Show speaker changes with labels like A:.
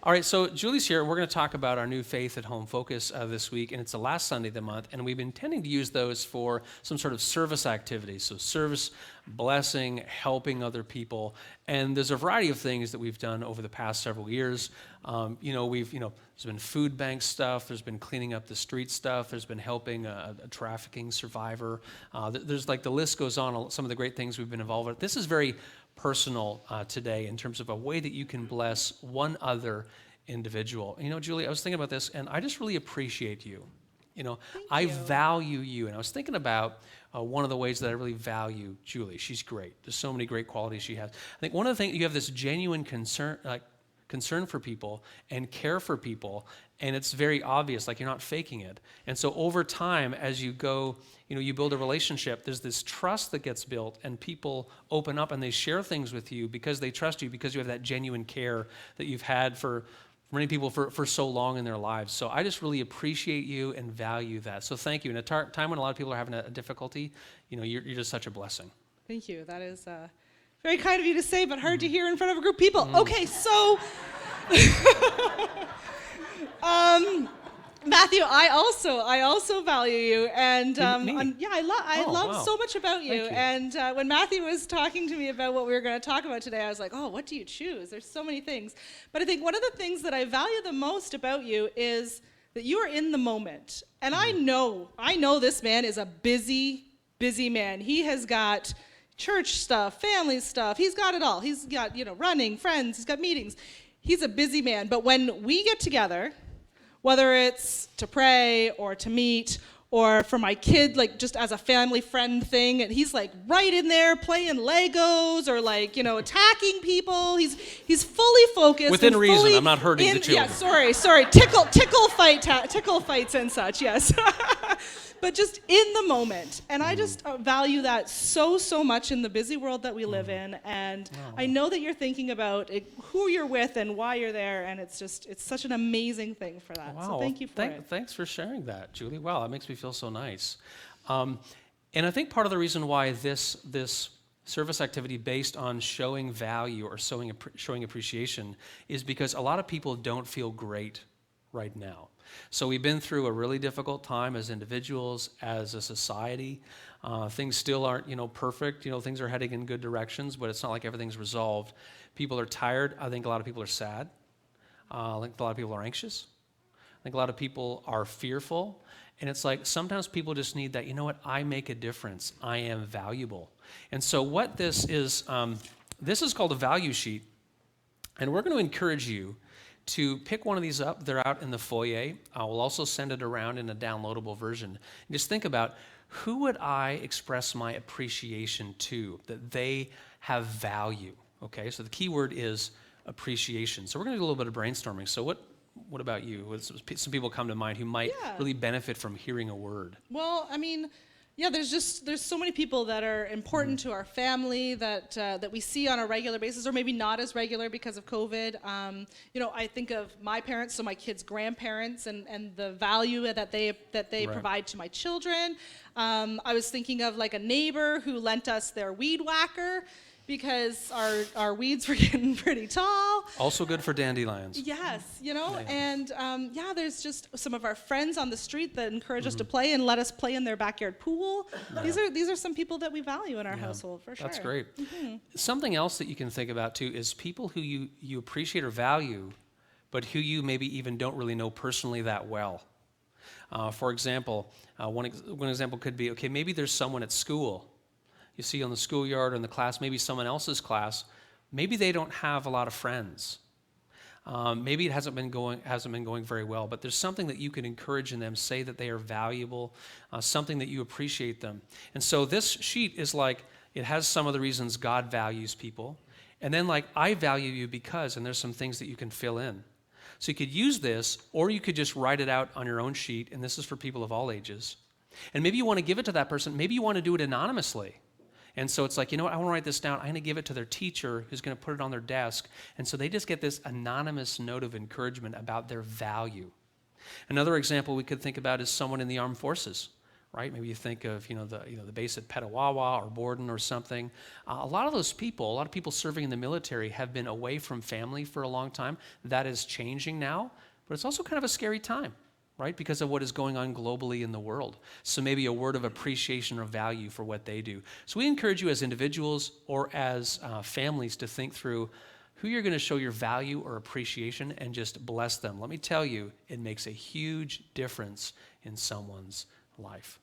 A: All right, so Julie's here. We're going to talk about our new Faith at Home focus this week, and it's the last Sunday of the month, and we've been intending to use those for some sort of service activities, so service, blessing, helping other people, and there's a variety of things that we've done over the past several years. There's been food bank stuff, there's been cleaning up the street stuff, there's been helping a trafficking survivor. There's the list goes on, some of the great things we've been involved with. This is very personal today in terms of a way that you can bless one other individual. Julie, I was thinking about this, and I just really appreciate you. I value you, and I was thinking about one of the ways that I really value Julie. She's great. There's so many great qualities she has. I think one of the things, you have this genuine concern for people and care for people, and it's very obvious, you're not faking it. And so over time, as you go, you build a relationship, there's this trust that gets built, and people open up and they share things with you because they trust you, because you have that genuine care that you've had for many people for so long in their lives. So I just really appreciate you and value that. So thank you. In a time when a lot of people are having a difficulty, you're just such a blessing.
B: Thank you. That is very kind of you to say, but hard to hear in front of a group of people. Okay, so Matthew, I also value you, and I love so much about you. And when Matthew was talking to me about what we were going to talk about today, I was like, oh, what do you choose? There's so many things. But I think one of the things that I value the most about you is that you are in the moment. And I know this man is a busy man. He has got church stuff, family stuff. He's got it all. He's got, running, friends. He's got meetings. He's a busy man. But when we get together, whether it's to pray or to meet or for my kid, just as a family friend thing, and he's right in there playing Legos or attacking people. He's fully focused.
A: Within reason, I'm not hurting the children.
B: Yeah, sorry. Tickle fights and such, yes. But just in the moment. And I just value that so much in the busy world that we live in. And I know that you're thinking about who you're with and why you're there. And it's such an amazing thing for that.
A: Wow.
B: So thank you for it.
A: Thanks for sharing that, Julie. Wow, that makes me feel so nice. And I think part of the reason why this service activity based on showing value or showing appreciation is because a lot of people don't feel great right now. So we've been through a really difficult time as individuals, as a society. Things still aren't, perfect. Things are heading in good directions, but it's not like everything's resolved. People are tired. I think a lot of people are sad. I think a lot of people are anxious. I think a lot of people are fearful. And it's sometimes people just need that, I make a difference. I am valuable. And so what this is called a value sheet. And we're going to encourage you to pick one of these up. They're out in the foyer. We'll also send it around in a downloadable version. And just think about, who would I express my appreciation to, that they have value? Okay, so the key word is appreciation. So we're going to do a little bit of brainstorming. So what about you? Some people come to mind who might really benefit from hearing a word.
B: Well, there's so many people that are important to our family that we see on a regular basis, or maybe not as regular because of COVID. I think of my parents, so my kids' grandparents, and the value that they provide to my children. I was thinking of a neighbor who lent us their weed whacker, because our weeds were getting pretty tall.
A: Also good for dandelions.
B: Yes, and there's just some of our friends on the street that encourage us to play and let us play in their backyard pool. Yeah. These are some people that we value in our household, for sure.
A: That's great. Mm-hmm. Something else that you can think about too is people who you appreciate or value, but who you maybe even don't really know personally that well. For example, one example could be, maybe there's someone at school you see on the schoolyard or in the class, maybe someone else's class, maybe they don't have a lot of friends. Maybe it hasn't been going very well, but there's something that you can encourage in them, say that they are valuable, something that you appreciate them. And so this sheet is it has some of the reasons God values people, and then I value you because, and there's some things that you can fill in. So you could use this, or you could just write it out on your own sheet, and this is for people of all ages. And maybe you want to give it to that person, maybe you want to do it anonymously. And so it's I want to write this down. I'm going to give it to their teacher who's going to put it on their desk. And so they just get this anonymous note of encouragement about their value. Another example we could think about is someone in the armed forces, right? Maybe you think of, the base at Petawawa or Borden or something. A lot of people serving in the military have been away from family for a long time. That is changing now, but it's also kind of a scary time, right? Because of what is going on globally in the world. So maybe a word of appreciation or value for what they do. So we encourage you as individuals or as families to think through who you're going to show your value or appreciation and just bless them. Let me tell you, it makes a huge difference in someone's life.